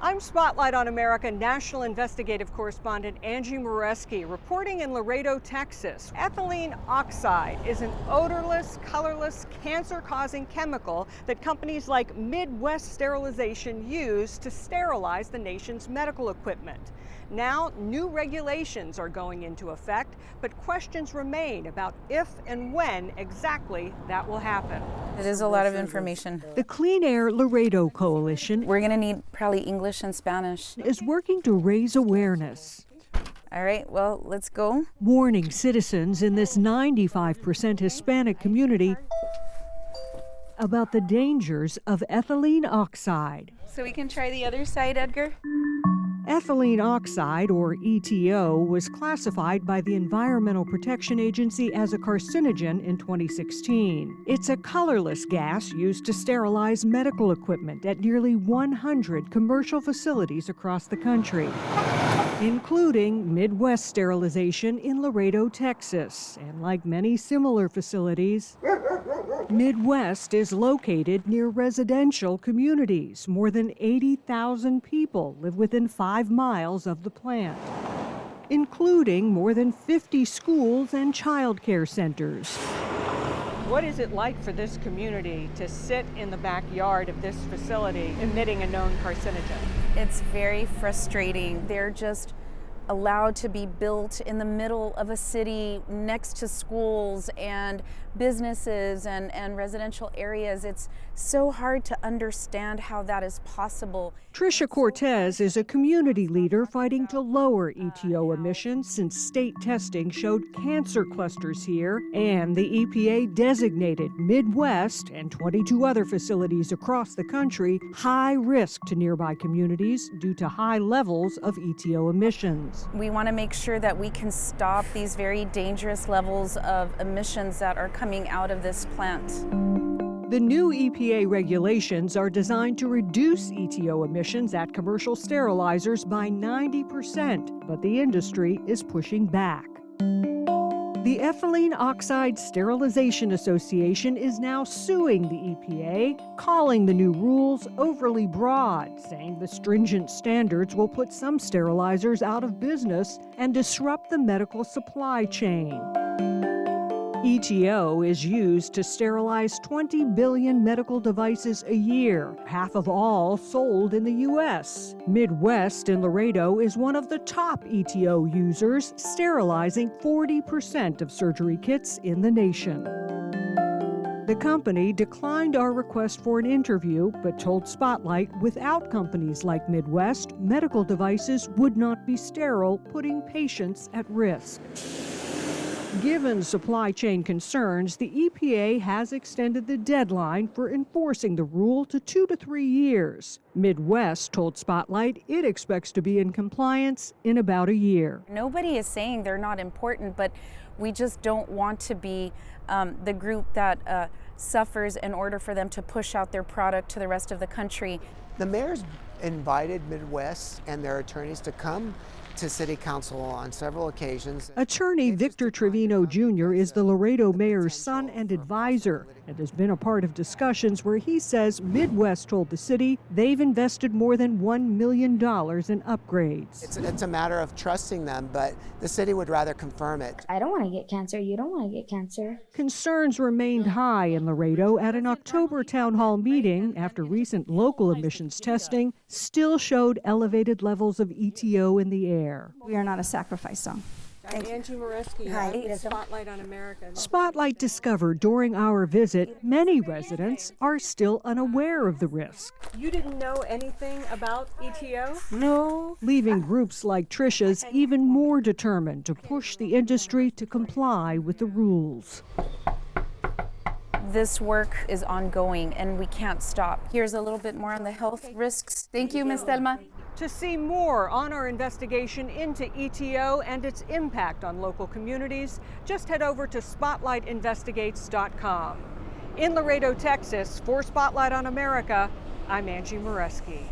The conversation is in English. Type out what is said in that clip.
I'm Spotlight on America national investigative correspondent Angie Moreski reporting in Laredo, Texas. Ethylene oxide is an odorless, colorless, cancer-causing chemical that companies like Midwest Sterilization use to sterilize the nation's medical equipment. Now, new regulations are going into effect, but questions remain about if and when exactly that will happen. It is a lot of information. The Clean Air Laredo Coalition We're going to need probably English and Spanish. is working to raise awareness, All right, well, let's go. warning citizens in this 95% Hispanic community about the dangers of ethylene oxide. So we can try the other side, Edgar? Ethylene oxide, or EtO, was classified by the Environmental Protection Agency as a carcinogen in 2016. It's a colorless gas used to sterilize medical equipment at nearly 100 commercial facilities across the country, including Midwest Sterilization in Laredo, Texas. And like many similar facilities, Midwest is located near residential communities. More than 80,000 people live within 5 miles of the plant, including more than 50 schools and child care centers. What is it like for this community to sit in the backyard of this facility emitting a known carcinogen? It's very frustrating. They're just allowed to be built in the middle of a city next to schools and businesses and residential areas. It's so hard to understand how that is possible. Tricia Cortez is a community leader fighting to lower EtO emissions since state testing showed cancer clusters here, and the EPA designated Midwest and 22 other facilities across the country high risk to nearby communities due to high levels of EtO emissions. We want to make sure that we can stop these very dangerous levels of emissions that are coming out of this plant. The new EPA regulations are designed to reduce EtO emissions at commercial sterilizers by 90%, but the industry is pushing back. The Ethylene Oxide Sterilization Association is now suing the EPA, calling the new rules overly broad, saying the stringent standards will put some sterilizers out of business and disrupt the medical supply chain. EtO is used to sterilize 20 billion medical devices a year, half of all sold in the U.S. Midwest in Laredo is one of the top EtO users, sterilizing 40% of surgery kits in the nation. The company declined our request for an interview, but told Spotlight without companies like Midwest, medical devices would not be sterile, putting patients at risk. Given supply chain concerns, the EPA has extended the deadline for enforcing the rule to 2 to 3 years. Midwest told Spotlight it expects to be in compliance in about a year. Nobody is saying they're not important, but we just don't want to be the group that suffers in order for them to push out their product to the rest of the country. The mayor's invited Midwest and their attorneys to come to City Council on several occasions. Attorney Victor Trevino Jr. is the Laredo mayor's son and advisor, and has been a part of discussions where he says Midwest told the city they've invested more than $1 million in upgrades. It's a matter of trusting them, but the city would rather confirm it. I don't want to get cancer. You don't want to get cancer. Concerns remained high in Laredo at an October town hall meeting after recent local emissions testing still showed elevated levels of EtO in the air. We are not a sacrifice zone. I'm Angie Moreski. Hi. Spotlight on America. Spotlight discovered during our visit many residents are still unaware of the risk. You didn't know anything about EtO? No. Leaving groups like Tricia's even more determined to push the industry to comply with the rules. This work is ongoing and we can't stop. Here's a little bit more on the health risks. Thank you, Ms. Thelma. To see more on our investigation into EtO and its impact on local communities, just head over to spotlightinvestigates.com. In Laredo, Texas, for Spotlight on America, I'm Angie Moreski.